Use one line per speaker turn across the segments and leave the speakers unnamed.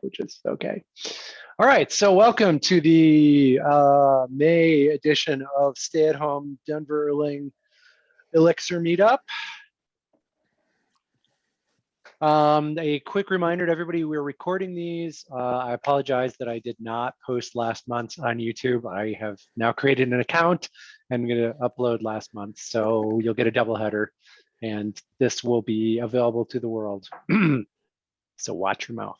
which is okay. All right, so welcome to the May edition of Stay at Home Denver Erling Elixir Meetup. A quick reminder to everybody, we're recording these. I apologize that I did not post last month on YouTube. I have now created an account and I'm going to upload last month. So you'll get a double header and this will be available to the world. So watch your mouth.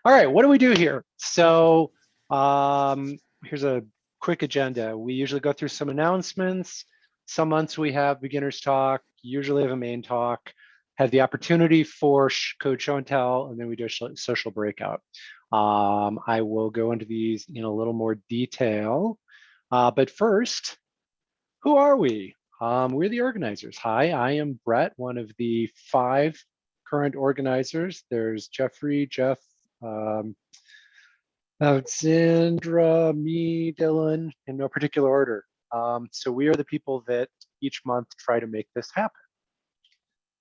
All right, what do we do here? So here's a quick agenda. We usually go through some announcements. Some months we have beginners talk, usually have a main talk, have the opportunity for code show and tell, and then we do a social breakout. I will go into these in a little more detail. But first, who are we? We're the organizers. Hi, I am Brett, one of the 5 current organizers. There's Jeffrey, Jeff, Alexandra, me, Dylan, in no particular order. So we are the people that each month try to make this happen.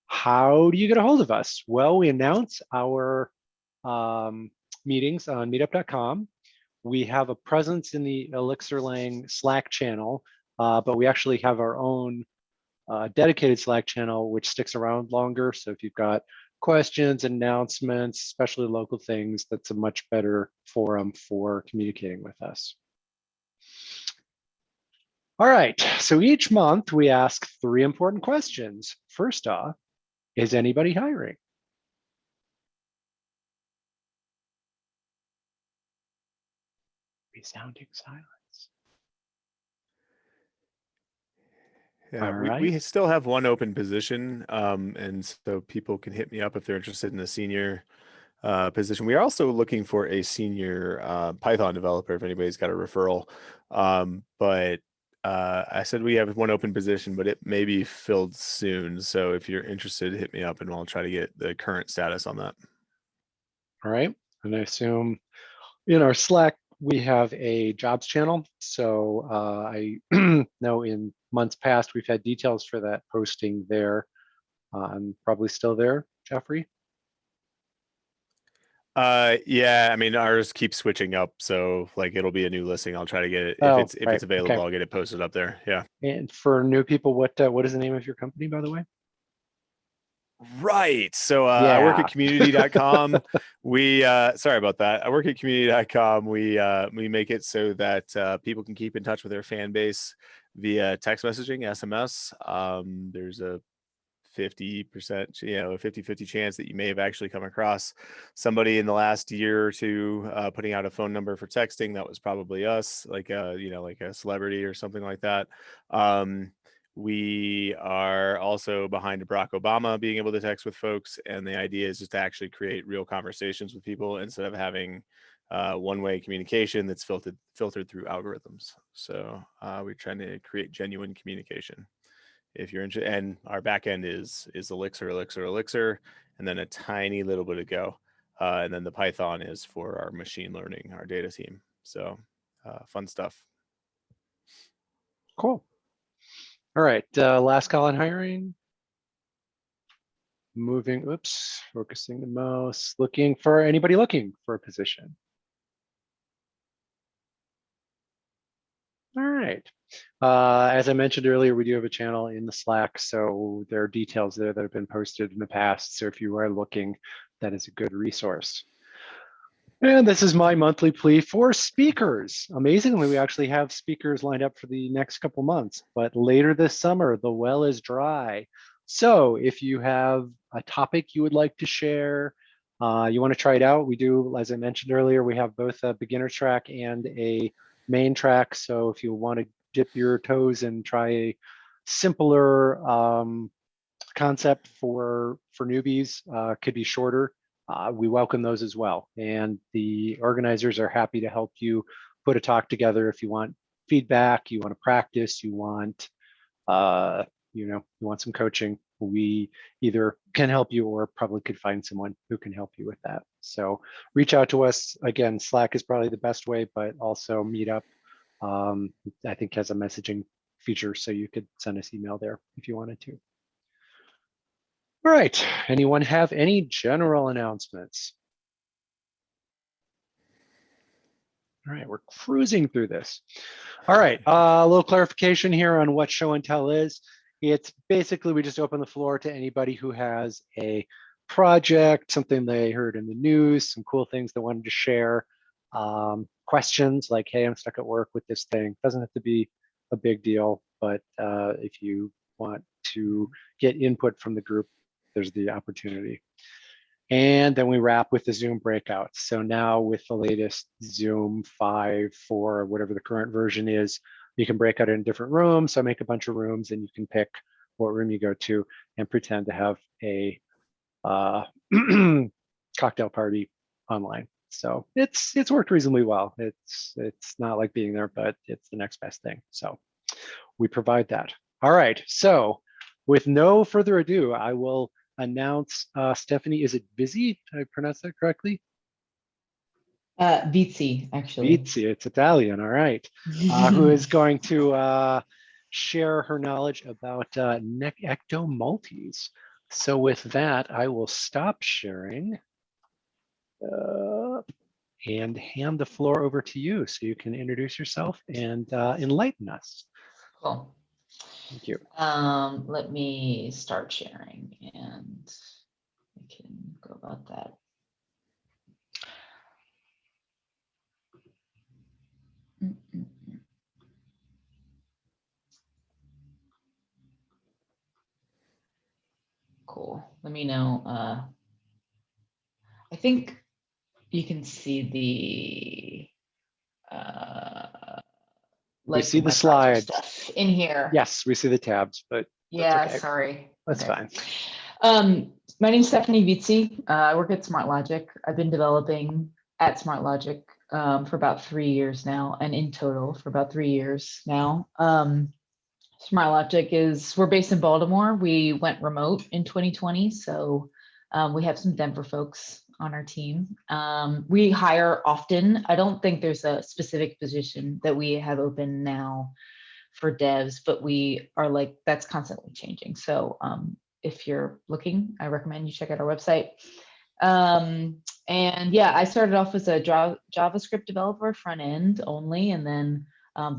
How do you get a hold of us? Well, we announce our meetings on meetup.com. We have a presence in the Elixirlang Slack channel, but we actually have our own dedicated Slack channel, which sticks around longer. So if you've got questions, announcements, especially local things, that's a much better forum for communicating with us. All right, so each month we ask 3 important questions. First off, is anybody hiring? Resounding silence.
Yeah, we still have 1 open position, and so people can hit me up if they're interested in a senior position. We are also looking for a senior Python developer if anybody's got a referral. But I said we have 1 open position, but it may be filled soon. So if you're interested, hit me up and I'll try to get the current status on that.
All right, and I assume in our Slack, we have a jobs channel. So I know in months past, we've had details for that posting there. I'm probably still there, Jeffrey?
Yeah, I mean, ours keeps switching up. So like it'll be a new listing. I'll try to get it. If it's available, okay. I'll get it posted up there. Yeah.
And for new people, what is the name of your company, by the way?
Right. So I work at community.com. We sorry about that. I work at community.com. We make it so that people can keep in touch with their fan base via text messaging, SMS. There's a 50%, a 50-50 chance that you may have actually come across somebody in the last year or 2 putting out a phone number for texting. That was probably us, like like a celebrity or something like that. We are also behind Barack Obama being able to text with folks, and the idea is just to actually create real conversations with people instead of having one-way communication that's filtered through algorithms. So we're trying to create genuine communication. If you're interested, and our back end is Elixir, and then a tiny little bit of Go, and then the Python is for our machine learning, our data team. So fun stuff.
Cool. All right, last call on hiring. Focusing the mouse, looking for anybody looking for a position. All right. As I mentioned earlier, we do have a channel in the Slack, so there are details there that have been posted in the past. So if you are looking, that is a good resource. And this is my monthly plea for speakers. Amazingly, we actually have speakers lined up for the next couple months, but later this summer, the well is dry. So if you have a topic you would like to share, you want to try it out, we do, as I mentioned earlier, we have both a beginner track and a main track. So if you want to dip your toes and try a simpler concept for newbies, could be shorter. We welcome those as well. And the organizers are happy to help you put a talk together if you want feedback, you want to practice, you want, you want some coaching. We either can help you or probably could find someone who can help you with that. So reach out to us. Again, Slack is probably the best way, but also Meetup, I think has a messaging feature, so you could send us email there if you wanted to. All right, anyone have any general announcements? All right, we're cruising through this. All right, a little clarification here on what show and tell is. It's basically we just open the floor to anybody who has a project, something they heard in the news, some cool things they wanted to share, questions like, hey, I'm stuck at work with this thing. Doesn't have to be a big deal, but if you want to get input from the group, there's the opportunity. And then we wrap with the Zoom breakouts. So now with the latest Zoom 5, 4, whatever the current version is, you can break out in different rooms. So make a bunch of rooms and you can pick what room you go to and pretend to have a cocktail party online. So it's worked reasonably well. It's not like being there, but it's the next best thing. So we provide that. All right. So with no further ado, I will announce Stefanie, is it Vizzi? Did I pronounce that correctly?
Vizzi, actually.
Vizzi, it's Italian, all right. Who is going to share her knowledge about Ecto Multis. So with that, I will stop sharing and hand the floor over to you so you can introduce yourself and enlighten us.
Cool.
Thank you.
Let me start sharing and I can go about that. Cool. Let me know. I think you can see the
We
like
see the
my browser
slides.
stuff in here.
Yes, we see the tabs, but
Yeah,
okay.
sorry.
That's
Okay.
fine.
My name is Stefanie Vizzi. I work at SmartLogic. I've been developing at SmartLogic for about 3 years now, and in total for about 3 years now. SmartLogic we're based in Baltimore. We went remote in 2020, so we have some Denver folks on our team. We hire often. I don't think there's a specific position that we have open now for devs, but we are like, that's constantly changing. So if you're looking, I recommend you check out our website. And yeah, I started off as a JavaScript developer, front end only, and then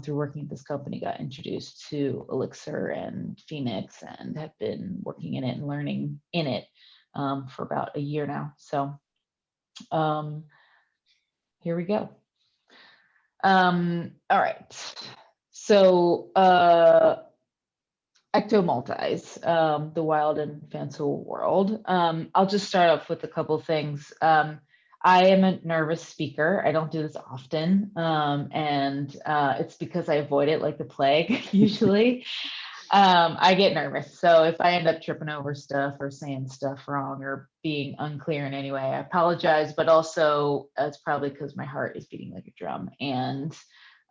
through working at this company, got introduced to Elixir and Phoenix and have been working in it and learning in it for about a year now. So here we go. All right. So Ecto Multis, the wild and fanciful world. I'll just start off with a couple things. I am a nervous speaker. I don't do this often, and it's because I avoid it like the plague usually. I get nervous. So if I end up tripping over stuff or saying stuff wrong or being unclear in any way, I apologize, but also it's probably because my heart is beating like a drum and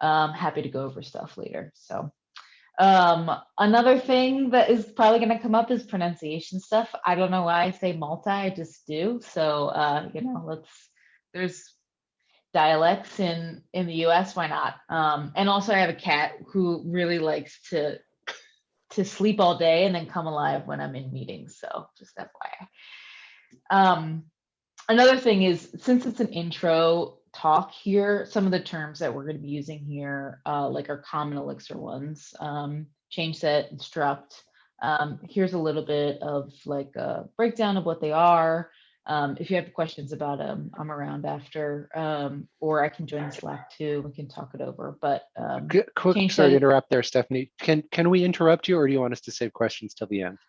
I'm happy to go over stuff later. So another thing that is probably going to come up is pronunciation stuff. I don't know why I say multi, I just do. So, you know, there's dialects in the US, why not? And also I have a cat who really likes to sleep all day and then come alive when I'm in meetings. So just FYI. Another thing is, since it's an intro talk here, some of the terms that we're going to be using here, like our common Elixir ones, change set, instruct. Here's a little bit of like a breakdown of what they are. If you have questions about them, I'm around after, or I can join the Slack too. We can talk it over. But
Quick, sorry to interrupt there, Stefanie. Can we interrupt you, or do you want us to save questions till the end?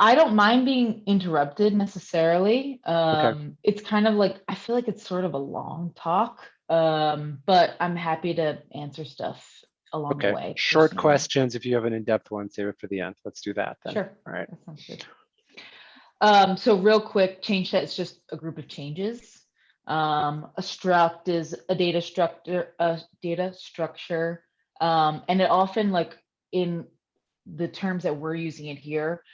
I don't mind being interrupted necessarily.
Okay.
It's kind of like, I feel like it's sort of a long talk, but I'm happy to answer stuff along the way.
Short
personally.
questions. If you have an in-depth one, save it for the end. Let's do that then.
Sure.
All right.
That sounds good. So real quick, change set is just a group of changes. A struct is a data structure, and it often, like in the terms that we're using it here,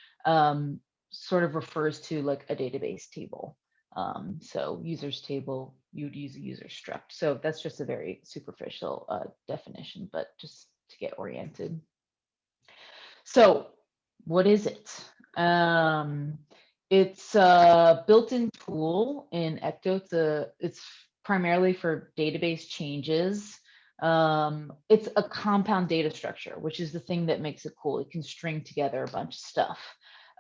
sort of refers to like a database table. So users table, you'd use a user struct. So that's just a very superficial definition, but just to get oriented. So what is it? It's a built-in tool in Ecto. It's primarily for database changes. It's a compound data structure, which is the thing that makes it cool. It can string together a bunch of stuff.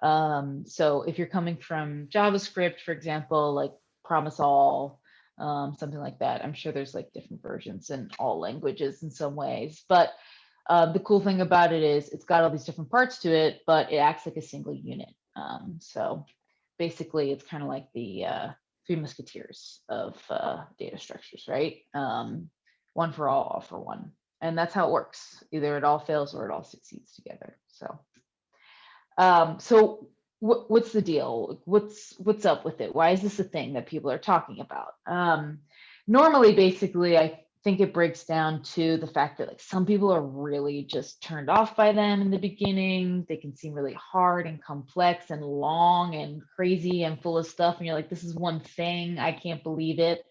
So if you're coming from JavaScript, for example, like promise all, something like that, I'm sure there's like different versions in all languages in some ways. But the cool thing about it is it's got all these different parts to it, but it acts like a single unit. So basically, it's kind of like the Three Musketeers of data structures, right? One for all for one. And that's how it works. Either it all fails or it all succeeds together. So, what's the deal? What's up with it? Why is this a thing that people are talking about? Normally, basically, I think it breaks down to the fact that like some people are really just turned off by them in the beginning. They can seem really hard and complex and long and crazy and full of stuff. And you're like, this is one thing. I can't believe it.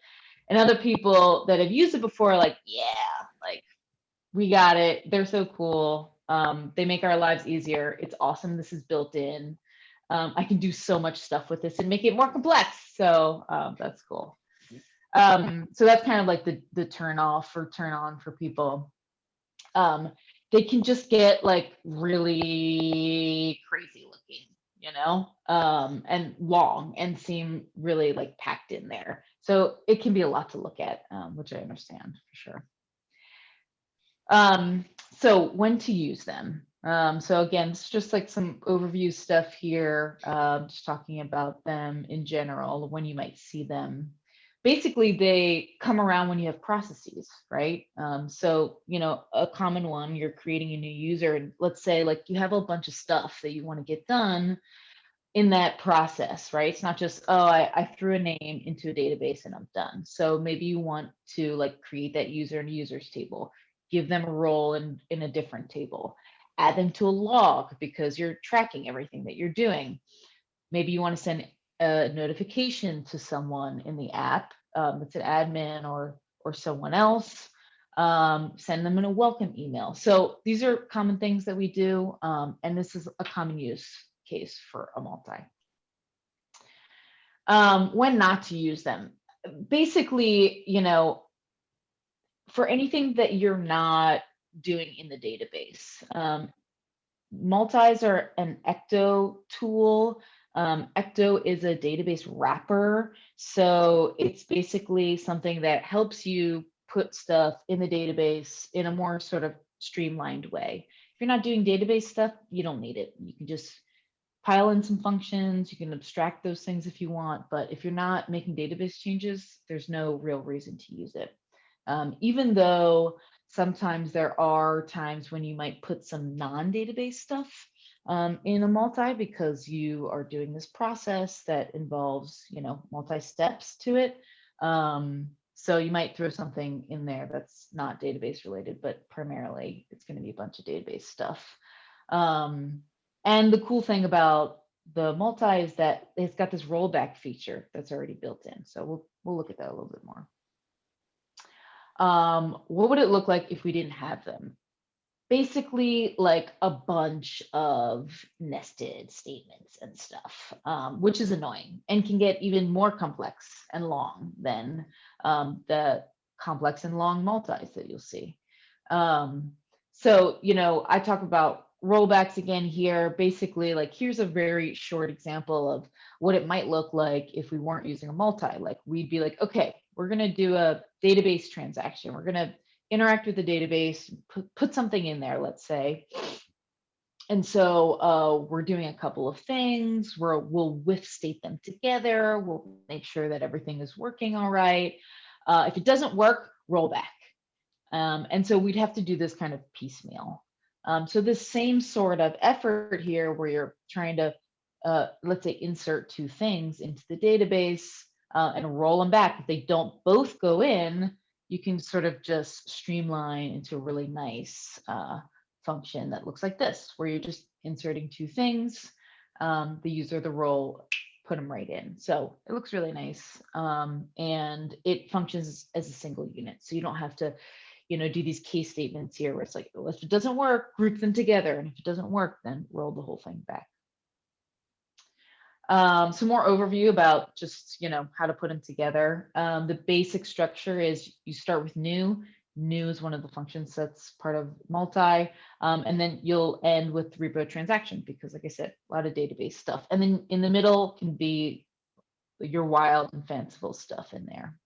And other people that have used it before are like, yeah, like we got it. They're so cool. They make our lives easier. It's awesome. This is built in. I can do so much stuff with this and make it more complex. So that's cool. So that's kind of like the turn off or turn on for people. They can just get like really crazy looking, you know, and long and seem really like packed in there. So it can be a lot to look at, which I understand for sure. So when to use them. So again, it's just like some overview stuff here, just talking about them in general, when you might see them. Basically, they come around when you have processes, right? So, you know, a common one, you're creating a new user, and let's say like you have a bunch of stuff that you want to get done in that process, right? It's not just, oh, I threw a name into a database and I'm done. So maybe you want to like create that user in a users table, give them a role in a different table, add them to a log because you're tracking everything that you're doing. Maybe you want to send a notification to someone in the app, that's an admin or someone else, send them in a welcome email. So these are common things that we do, and this is a common use case for a multi. When not to use them. Basically, you know, for anything that you're not doing in the database. Multis are an Ecto tool. Ecto is a database wrapper. So it's basically something that helps you put stuff in the database in a more sort of streamlined way. If you're not doing database stuff, you don't need it. You can just pile in some functions. You can abstract those things if you want. But if you're not making database changes, there's no real reason to use it. Even though sometimes there are times when you might put some non-database stuff in a multi because you are doing this process that involves, you know, multi-steps to it. So you might throw something in there that's not database related, but primarily it's going to be a bunch of database stuff. And the cool thing about the multi is that it's got this rollback feature that's already built in. So we'll look at that a little bit more. What would it look like if we didn't have them? Basically, like a bunch of nested statements and stuff, which is annoying and can get even more complex and long than the complex and long multis that you'll see. So, you know, I talk about rollbacks again here. Basically, like here's a very short example of what it might look like if we weren't using a multi. Like we'd be like, okay, we're going to do a database transaction. We're going to interact with the database, put something in there, let's say. And so we're doing a couple of things. We'll whiff state them together. We'll make sure that everything is working all right. If it doesn't work, roll back. And so we'd have to do this kind of piecemeal. So this same sort of effort here where you're trying to, let's say, insert two things into the database and roll them back. If they don't both go in, you can sort of just streamline into a really nice function that looks like this, where you're just inserting two things, the user, the role, put them right in. So it looks really nice. And it functions as a single unit. So you don't have to, you know, do these case statements here where it's like, well, if it doesn't work, group them together. And if it doesn't work, then roll the whole thing back. Some more overview about just, how to put them together. The basic structure is you start with new. New is one of the functions that's part of multi. And then you'll end with repo transaction because, like I said, a lot of database stuff. And then in the middle can be your wild and fanciful stuff in there.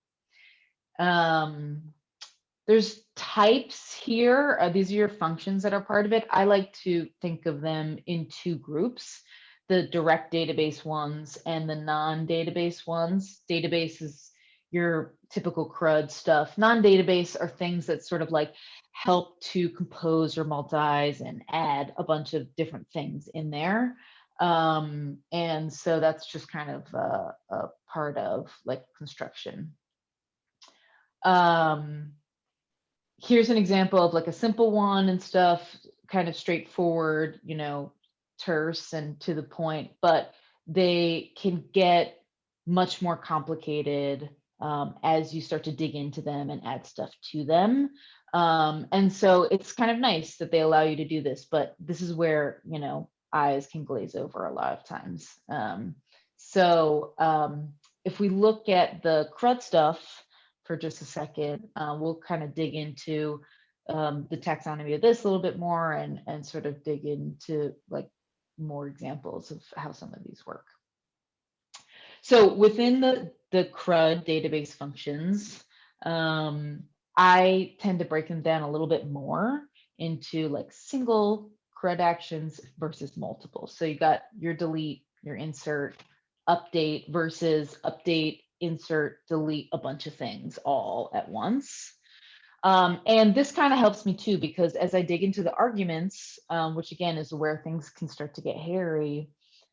There's types here. These are your functions that are part of it. I like to think of them in two groups, the direct database ones and the non-database ones. Database is your typical CRUD stuff. Non-database are things that sort of like help to compose your multis and add a bunch of different things in there. And so that's just kind of a part of like construction. Here's an example of like a simple one and stuff, kind of straightforward, terse and to the point, but they can get much more complicated as you start to dig into them and add stuff to them. And so it's kind of nice that they allow you to do this, but this is where, eyes can glaze over a lot of times. If we look at the CRUD stuff, for just a second, we'll kind of dig into the taxonomy of this a little bit more and sort of dig into like more examples of how some of these work. So within the CRUD database functions, I tend to break them down a little bit more into like single CRUD actions versus multiple. So you got your delete, your insert, update versus update, insert, delete a bunch of things all at once. And this kind of helps me too, because as I dig into the arguments, which again is where things can start to get hairy,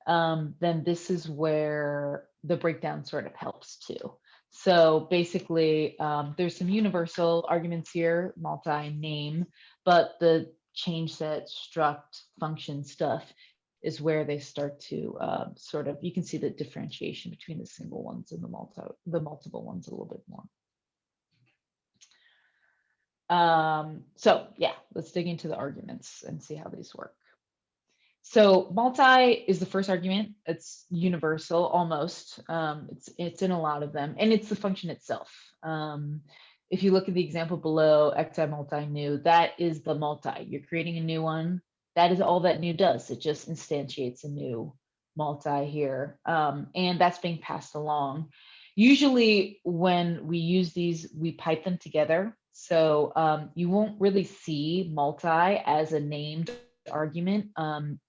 then this is where the breakdown sort of helps too. So basically, there's some universal arguments here, multi-name, but the change set, struct, function stuff is where they start to sort of, you can see the differentiation between the single ones and the multiple ones a little bit more. So yeah, let's dig into the arguments and see how these work. So multi is the first argument. It's universal almost. It's in a lot of them, and it's the function itself. If you look at the example below, Ecto Multi new, that is the multi. You're creating a new one. That is all that new does. It just instantiates a new multi here, and that's being passed along. Usually when we use these, we pipe them together. So you won't really see multi as a named argument along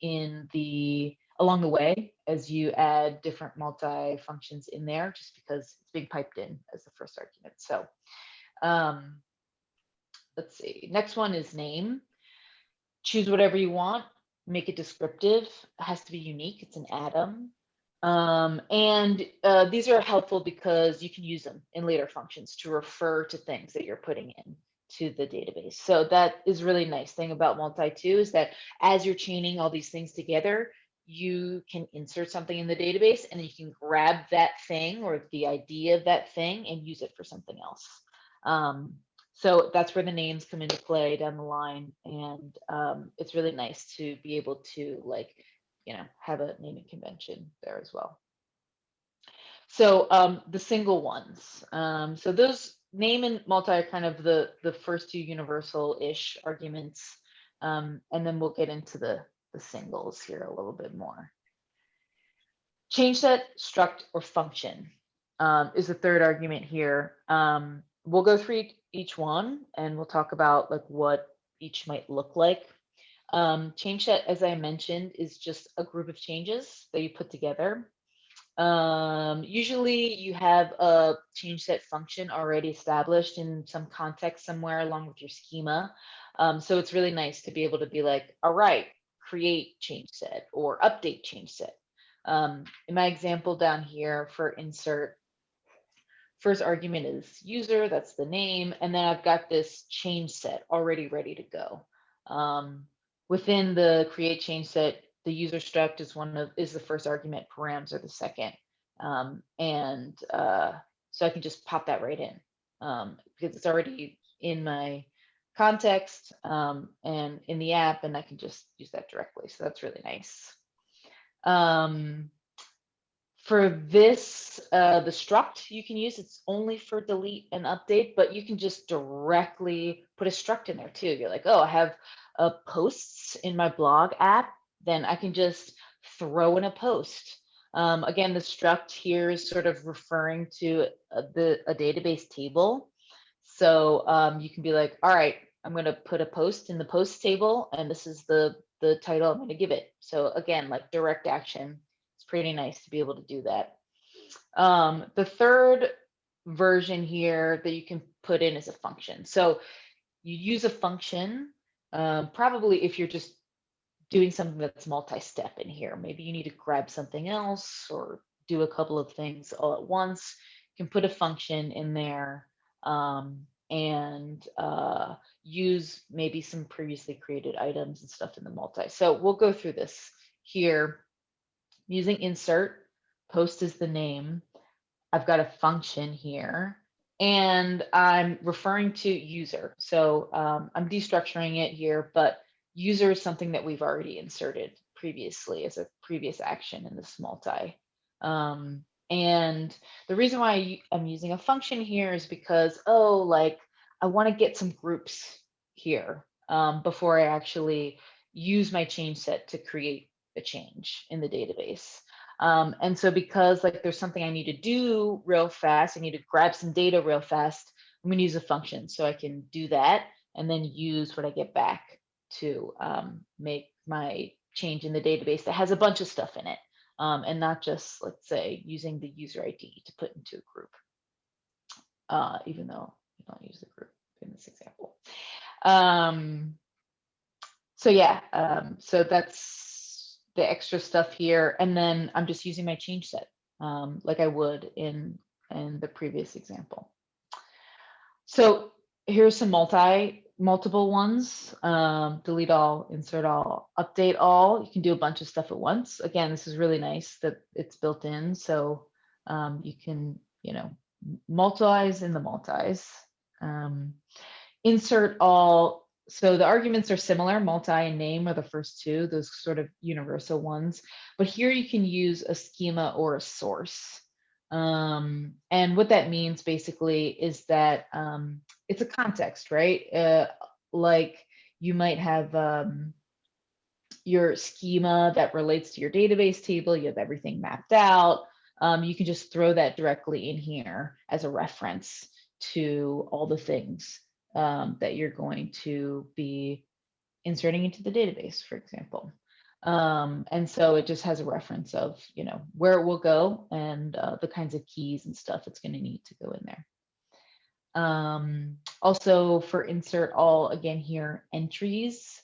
the way as you add different multi functions in there, just because it's being piped in as the first argument. So let's see. Next one is name. Choose whatever you want. Make it descriptive. It has to be unique. It's an atom. These are helpful because you can use them in later functions to refer to things that you're putting in to the database. So that is really nice thing about multi too, is that as you're chaining all these things together, you can insert something in the database and you can grab that thing or the idea of that thing and use it for something else. So that's where the names come into play down the line. And it's really nice to be able to have a naming convention there as well. So the single ones. So those name and multi are kind of the first two universal-ish arguments. And then we'll get into the singles here a little bit more. Change set, struct, or function is the third argument here. We'll go through each one and we'll talk about like what each might look like. Change set, as I mentioned, is just a group of changes that you put together. Usually you have a change set function already established in some context somewhere along with your schema. So it's really nice to be able to be like, all right, create change set or update change set. In my example down here for insert, first argument is user, that's the name, and then I've got this change set already ready to go. Within the create change set, the user struct is the first argument, params are the second. So I can just pop that right in because it's already in my context and in the app, and I can just use that directly. So that's really nice. For this, the struct you can use, it's only for delete and update, but you can just directly put a struct in there too. You're like, oh, I have posts in my blog app, then I can just throw in a post. Again, the struct here is sort of referring to a database table. So you can be like, all right, I'm going to put a post in the post table, and this is the title I'm going to give it. So again, like direct action. It's pretty nice to be able to do that. The third version here that you can put in is a function. So you use a function, probably if you're just doing something that's multi-step in here. Maybe you need to grab something else or do a couple of things all at once. You can put a function in there and use maybe some previously created items and stuff in the multi. So we'll go through this here. Using insert, post is the name. I've got a function here, and I'm referring to user. So I'm destructuring it here, but user is something that we've already inserted previously as a previous action in this multi. And the reason why I'm using a function here is because, oh, like I want to get some groups here before I actually use my change set to create a change in the database. And so because like there's something I need to do real fast, I need to grab some data real fast, I'm going to use a function so I can do that and then use what I get back to make my change in the database that has a bunch of stuff in it, and not just, let's say, using the user ID to put into a group, even though you don't use the group in this example. So yeah, so that's the extra stuff here. And then I'm just using my change set like I would in the previous example. So here's some multiple ones: delete all, insert all, update all. You can do a bunch of stuff at once. Again, this is really nice that it's built in, so you can, multis in the multis. Insert all. So the arguments are similar. Multi and name are the first two, those sort of universal ones. But here you can use a schema or a source. And what that means basically is that it's a context, right? Like you might have your schema that relates to your database table. You have everything mapped out. You can just throw that directly in here as a reference to all the things that you're going to be inserting into the database, for example. And so it just has a reference of, where it will go and the kinds of keys and stuff it's going to need to go in there. Also for insert all, again here, entries.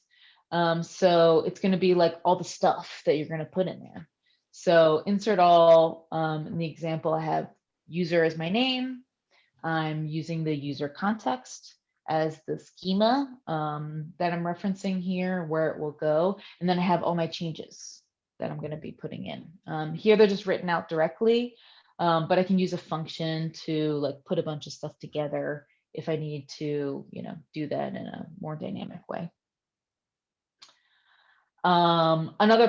So it's going to be like all the stuff that you're going to put in there. So insert all, in the example, I have user as my name. I'm using the user context as the schema that I'm referencing here, where it will go. And then I have all my changes that I'm going to be putting in. Here they're just written out directly, but I can use a function to like put a bunch of stuff together if I need to, do that in a more dynamic way. Another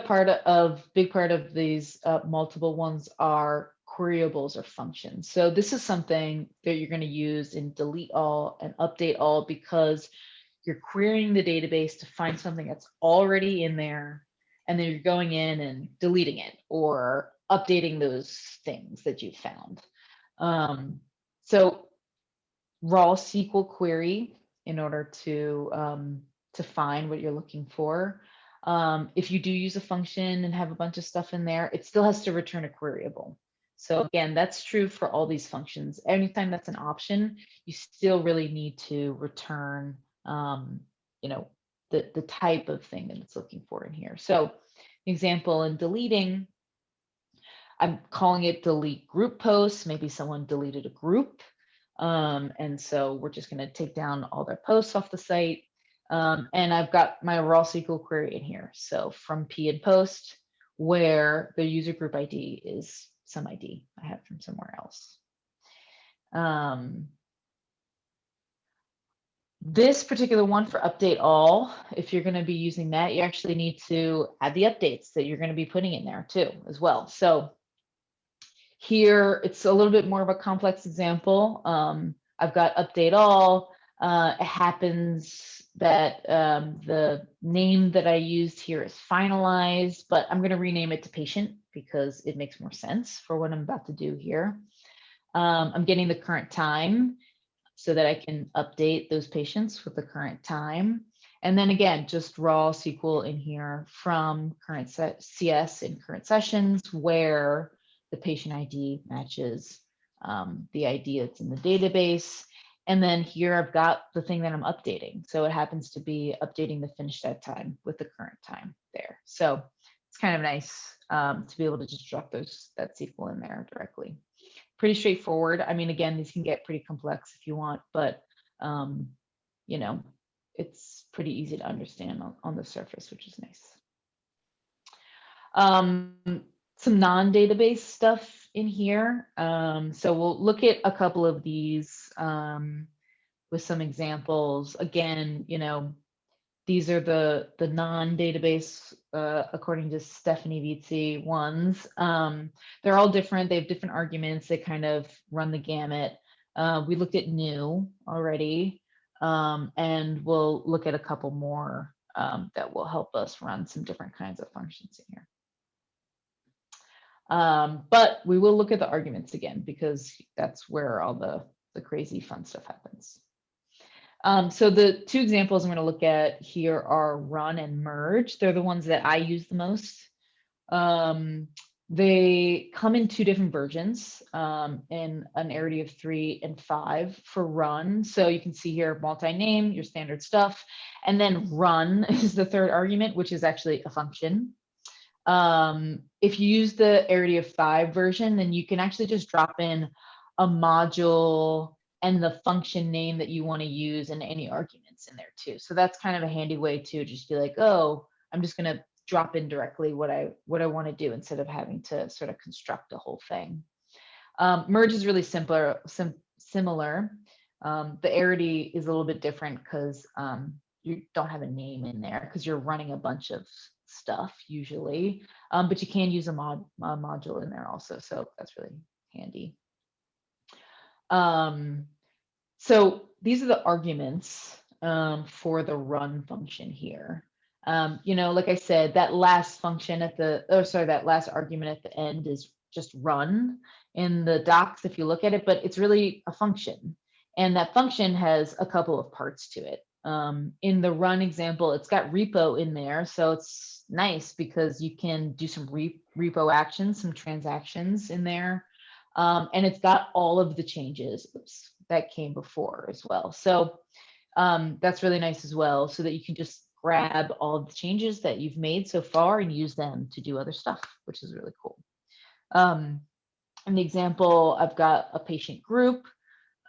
big part of these multiple ones are queryables or functions. So this is something that you're going to use in delete all and update all, because you're querying the database to find something that's already in there, and then you're going in and deleting it or updating those things that you've found. So raw SQL query in order to find what you're looking for. If you do use a function and have a bunch of stuff in there, it still has to return a queryable. So again, that's true for all these functions. Anytime that's an option, you still really need to return, the type of thing that it's looking for in here. So example, in deleting, I'm calling it delete group posts. Maybe someone deleted a group. And so we're just going to take down all their posts off the site. And I've got my raw SQL query in here. So from P and post, where the user group ID is some ID I have from somewhere else. This particular one for update all, if you're going to be using that, you actually need to add the updates that you're going to be putting in there too, as well. So Here, it's a little bit more of a complex example. I've got update all. It happens that the name that I used here is finalized, but I'm going to rename it to patient because it makes more sense for what I'm about to do here. I'm getting the current time so that I can update those patients with the current time. And then again, just raw SQL in here from current CS in current sessions where the patient ID matches the ID that's in the database. And then here I've got the thing that I'm updating. So it happens to be updating the finish that time with the current time there. So it's kind of nice to be able to just drop that SQL in there directly. Pretty straightforward. I mean, again, these can get pretty complex if you want, but you know, it's pretty easy to understand on the surface, which is nice. Some non-database stuff in here. So we'll look at a couple of these with some examples. Again, you know, these are the non-database, according to Stefanie Vizzi ones. They're all different. They have different arguments. They kind of run the gamut. We looked at new already, and we'll look at a couple more that will help us run some different kinds of functions in here. But we will look at the arguments again, because that's where all the crazy fun stuff happens. So the two examples I'm going to look at here are run and merge. They're the ones that I use the most. They come in two different versions, in an arity of 3 and 5 for run. So you can see here multi-name, your standard stuff, and then run is the third argument, which is actually a function. If you use the arity of 5 version, then you can actually just drop in a module and the function name that you want to use and any arguments in there too. So that's kind of a handy way to just be like, oh, I'm just going to drop in directly what I want to do instead of having to sort of construct a whole thing. Merge is really similar. The arity is a little bit different because you don't have a name in there because you're running a bunch of stuff usually, but you can use a module in there also. So that's really handy. So these are the arguments for the run function here. You know, like I said, that last function at that last argument at the end is just run in the docs if you look at it, but it's really a function. And that function has a couple of parts to it. In the run example, it's got repo in there. So it's nice because you can do some repo actions, some transactions in there. And it's got all of the changes that came before as well. So that's really nice as well, so that you can just grab all of the changes that you've made so far and use them to do other stuff, which is really cool. In the example, I've got a patient group,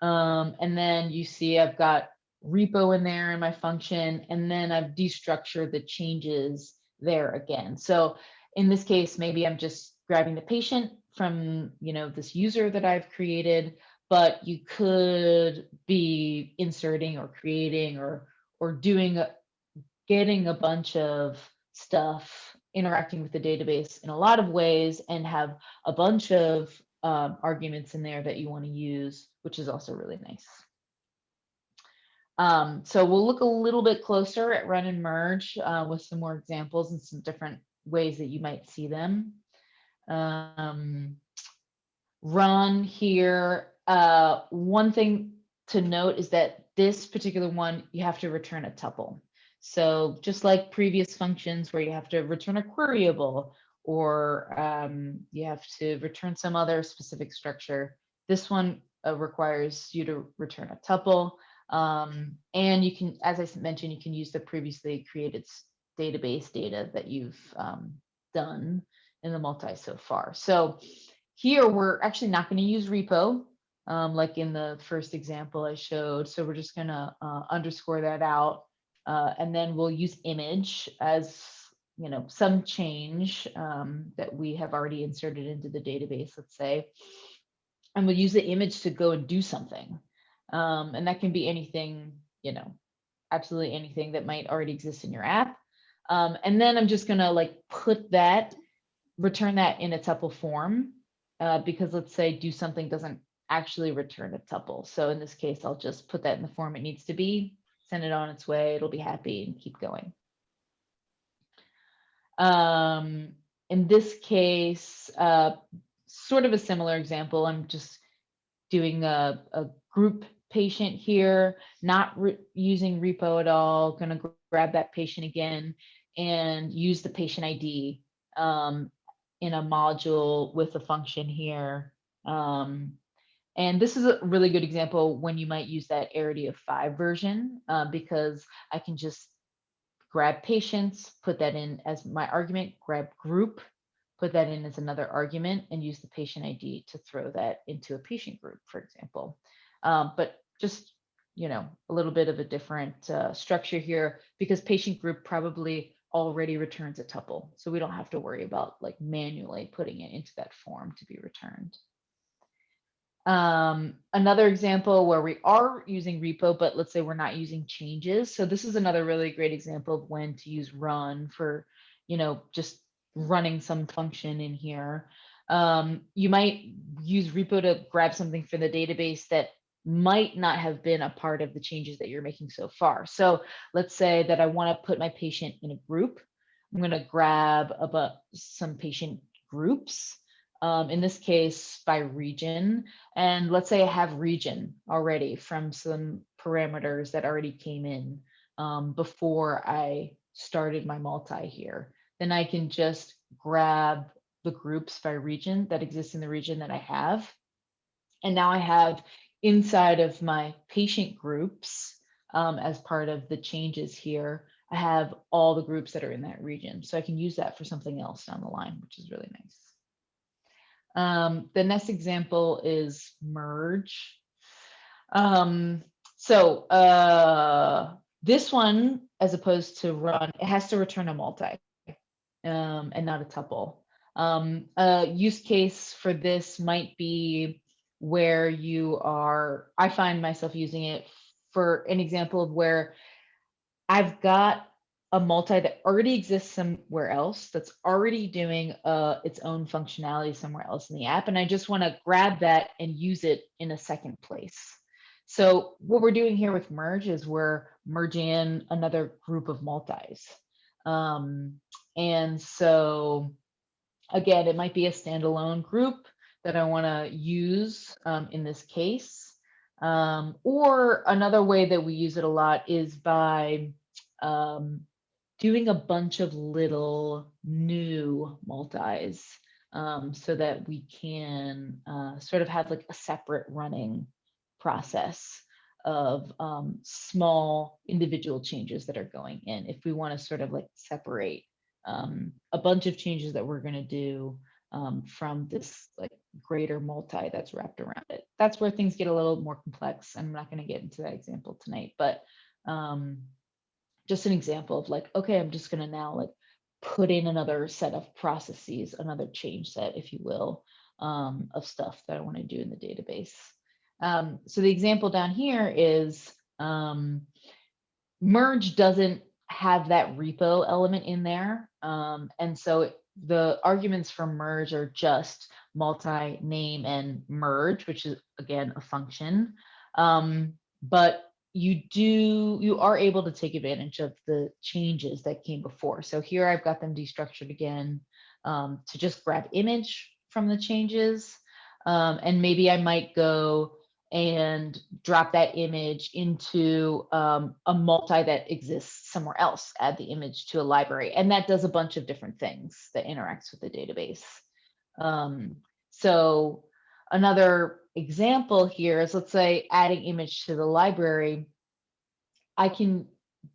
and then you see I've got repo in there in my function, and then I've destructured the changes there again. So in this case, maybe I'm just grabbing the patient from, you know, this user that I've created, but you could be inserting or creating or getting a bunch of stuff, interacting with the database in a lot of ways, and have a bunch of arguments in there that you want to use, which is also really nice. So we'll look a little bit closer at run and merge with some more examples and some different ways that you might see them. Run here, one thing to note is that this particular one, you have to return a tuple. So just like previous functions where you have to return a queryable, or you have to return some other specific structure, this one requires you to return a tuple. And you can, as I mentioned, you can use the previously created database data that you've done in the multi so far. So here we're actually not going to use repo like in the first example I showed. So we're just going to underscore that out, and then we'll use image as, you know, some change that we have already inserted into the database, let's say, and we'll use the image to go and do something. And that can be anything, you know, absolutely anything that might already exist in your app. And then I'm just gonna like return that in a tuple form because let's say do something doesn't actually return a tuple. So in this case, I'll just put that in the form it needs to be, send it on its way, it'll be happy and keep going. In this case, sort of a similar example, I'm just doing a group patient here, not using repo at all, gonna grab that patient again and use the patient ID in a module with a function here. And this is a really good example when you might use that arity of 5 version, because I can just grab patients, put that in as my argument, grab group, put that in as another argument, and use the patient ID to throw that into a patient group, for example. But just, a little bit of a different structure here, because patient group probably already returns a tuple. So we don't have to worry about like manually putting it into that form to be returned. Another example where we are using repo, but let's say we're not using changes. So this is another really great example of when to use run for, just running some function in here. You might use repo to grab something from the database that might not have been a part of the changes that you're making so far. So let's say that I want to put my patient in a group. I'm going to grab some patient groups. In this case, by region. And let's say I have region already from some parameters that already came in before I started my multi here. Then I can just grab the groups by region that exist in the region that I have. And now I have inside of my patient groups, as part of the changes here, I have all the groups that are in that region. So I can use that for something else down the line, which is really nice. The next example is merge. This one, as opposed to run, it has to return a multi and not a tuple. A use case for this might be where I find myself using it for an example of where I've got a multi that already exists somewhere else, that's already doing its own functionality somewhere else in the app. And I just want to grab that and use it in a second place. So what we're doing here with merge is we're merging in another group of multis. And so again, it might be a standalone group that I want to use in this case. Or another way that we use it a lot is by doing a bunch of little new multis so that we can sort of have like a separate running process of small individual changes that are going in. If we want to sort of like separate a bunch of changes that we're going to do from this like greater multi that's wrapped around it. That's where things get a little more complex. I'm not going to get into that example tonight, but just an example of like, okay, I'm just going to now like put in another set of processes, another change set, if you will, of stuff that I want to do in the database. So the example down here is merge doesn't have that repo element in there. And so the arguments for merge are just multi, name, and merge, which is again a function. But you are able to take advantage of the changes that came before. So here I've got them destructured again to just grab image from the changes. And maybe I might go and drop that image into a multi that exists somewhere else, add the image to a library. And that does a bunch of different things that interacts with the database. So another example here is, let's say, adding image to the library. I can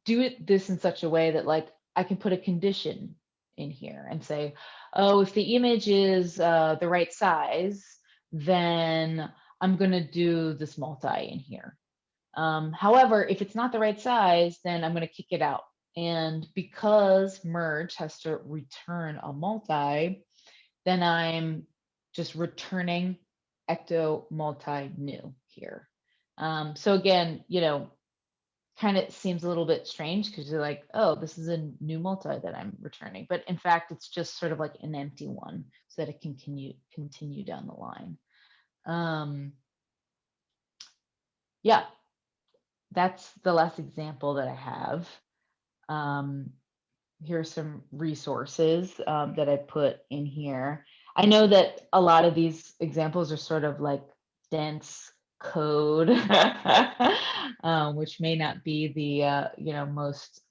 do this in such a way that like I can put a condition in here and say, oh, if the image is the right size, then I'm going to do this multi in here. However, if it's not the right size, then I'm going to kick it out. And because merge has to return a multi, then I'm just returning Ecto Multi new here. So again, kind of seems a little bit strange because you're like, oh, this is a new multi that I'm returning. But in fact, it's just sort of like an empty one so that it can continue down the line. Yeah, that's the last example that I have. Here are some resources that I put in here. I know that a lot of these examples are sort of like dense code, which may not be the most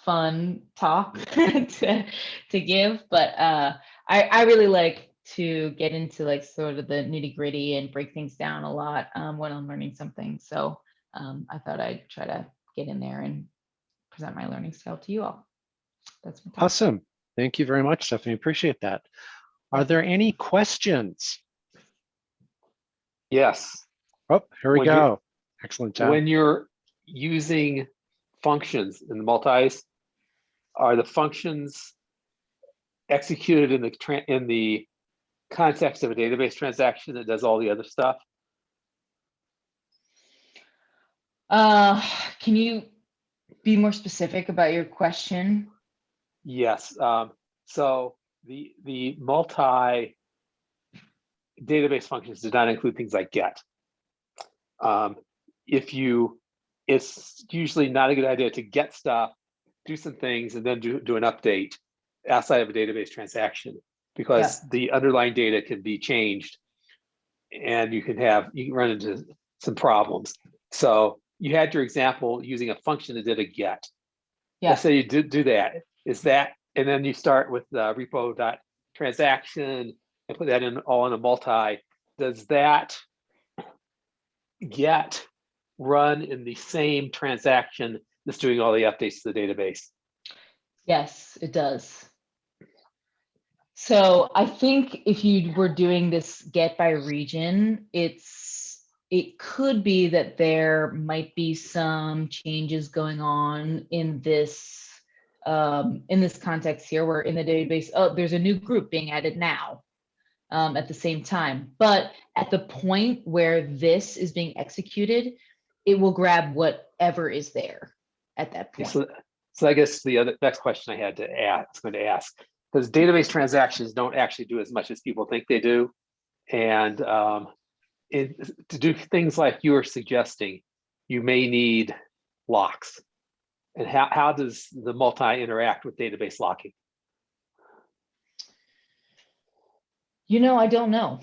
fun talk to give, but I really like to get into like sort of the nitty gritty and break things down a lot when I'm learning something. So I thought I'd try to get in there and present my learning style to you all. That's my talk.
Awesome. Thank you very much, Stephanie. Appreciate that. Are there any questions?
Yes.
Oh, here we
When
go. Excellent job.
When you're using functions in the multis, are the functions executed in the context of a database transaction that does all the other stuff?
Can you be more specific about your question?
Yes. So the multi database functions do not include things like get. It's usually not a good idea to get stuff, do some things, and then do an update outside of a database transaction, because the underlying data can be changed and you can run into some problems. So you had your example using a function that did a get. Let's say you did do that. And then you start with the repo.transaction and put that all in a multi. Does that get run in the same transaction that's doing all the updates to the database?
Yes, it does. So I think if you were doing this get by region, it could be that there might be some changes going on in this context here, where in the database, oh, there's a new group being added now at the same time. But at the point where this is being executed, it will grab whatever is there at that point.
So I guess the next question I was going to ask, because database transactions don't actually do as much as people think they do. And to do things like you were suggesting, you may need locks. And how does the multi interact with database locking?
I don't know.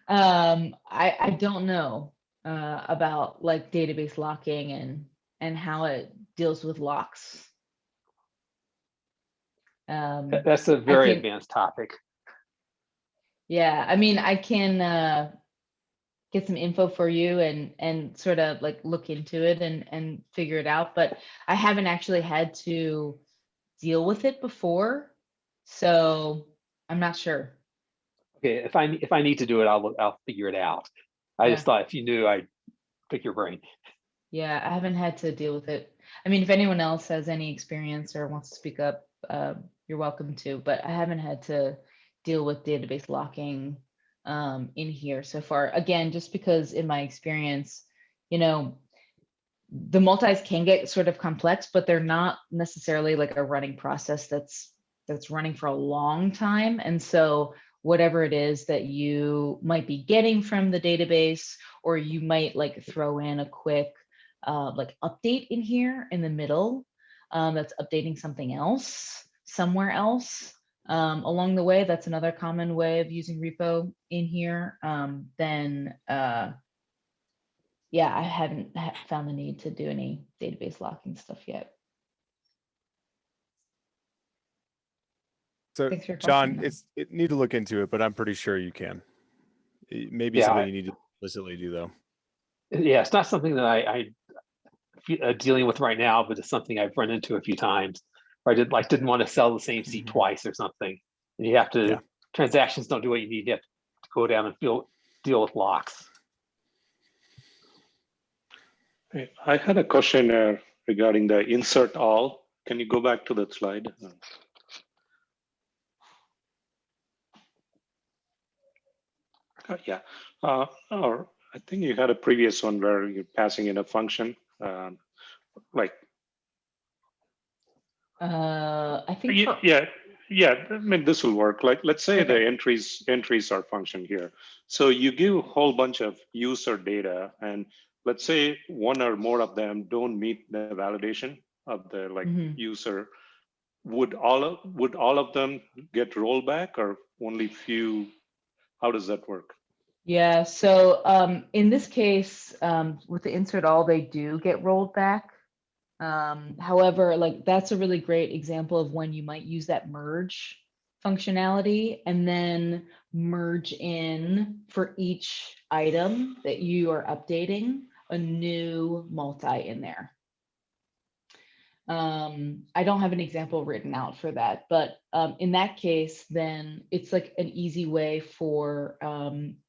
I don't know about like database locking and how it deals with locks.
That's a very advanced topic.
Yeah, I mean, I can get some info for you and sort of like look into it and figure it out, but I haven't actually had to deal with it before, so I'm not sure.
Okay, if I need to do it, I'll figure it out. I just thought if you knew, I'd pick your brain.
Yeah, I haven't had to deal with it. I mean, if anyone else has any experience or wants to speak up, you're welcome to, but I haven't had to deal with database locking in here so far. Again, just because in my experience, the multis can get sort of complex, but they're not necessarily like a running process that's running for a long time. And so whatever it is that you might be getting from the database, or you might like throw in a quick like update in here in the middle that's updating something else somewhere else along the way. That's another common way of using repo in here. Then yeah, I haven't found the need to do any database locking stuff yet.
So John, it need to look into it, but I'm pretty sure you can. It may be something you need to explicitly do, though.
Yeah, it's not something that I dealing with right now, but it's something I've run into a few times. Or I didn't want to sell the same seat twice or something. And you have to, transactions don't do what you need. You have to go down and deal with locks.
I had a question regarding the insert all. Can you go back to that slide? Yeah. I think you had a previous one where you're passing in a function, like.
I think
Yeah. I mean, this will work. Like, let's say
Okay.
the entries are function here. So you give a whole bunch of user data, and let's say one or more of them don't meet the validation of the user. Would all of them get rolled back, or only few? How does that work?
Yeah, so in this case, with the insert all, they do get rolled back. However, like that's a really great example of when you might use that merge functionality and then merge in for each item that you are updating a new multi in there. I don't have an example written out for that, but in that case, then it's like an easy way for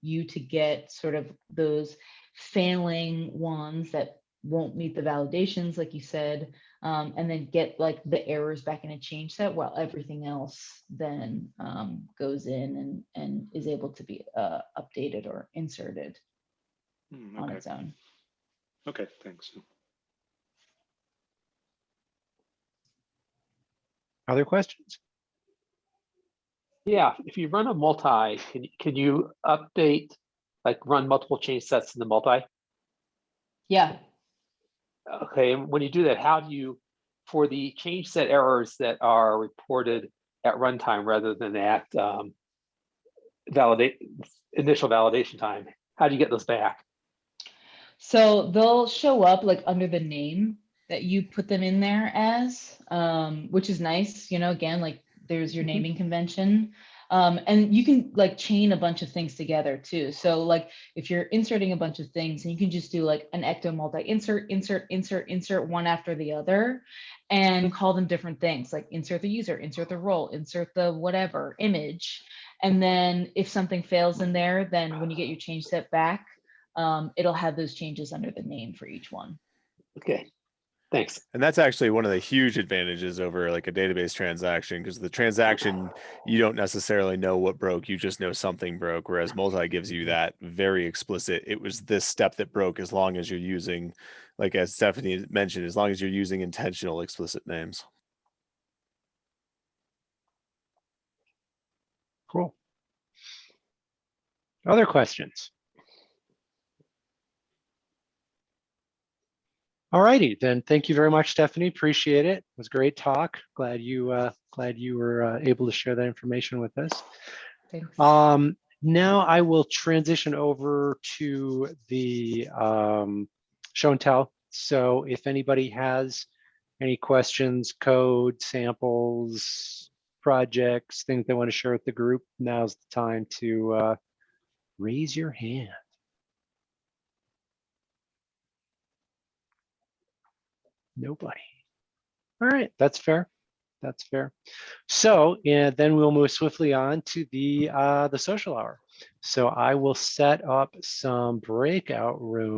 you to get sort of those failing ones that won't meet the validations, like you said, and then get like the errors back in a change set while everything else then goes in and is able to be updated or inserted on its own.
Okay, thanks.
Other questions?
Yeah, if you run a multi, can you update, like run multiple change sets in the multi?
Yeah.
Okay, and when you do that, how do you, for the change set errors that are reported at runtime rather than at initial validation time, how do you get those back?
So they'll show up like under the name that you put them in there as, which is nice. You know, again, like there's your naming convention. And you can like chain a bunch of things together too. So like if you're inserting a bunch of things, and you can just do like an Ecto Multi insert one after the other and call them different things, like insert the user, insert the role, insert the whatever image. And then if something fails in there, then when you get your change set back, it'll have those changes under the name for each one.
Okay, thanks.
And that's actually one of the huge advantages over like a database transaction, because the transaction, you don't necessarily know what broke, you just know something broke, whereas multi gives you that very explicit, it was this step that broke, as long as you're using, like as Stefanie mentioned, as long as you're using intentional explicit names.
Cool. Other questions? All righty, then. Thank you very much, Stefanie. Appreciate it. It was a great talk. Glad you were able to share that information with us.
Thanks.
Now I will transition over to the show and tell. So if anybody has any questions, code, samples, projects, things they want to share with the group, now's the time to raise your hand. Nobody. All right, that's fair. That's fair. So, and then we'll move swiftly on to the social hour. So I will set up some breakout rooms.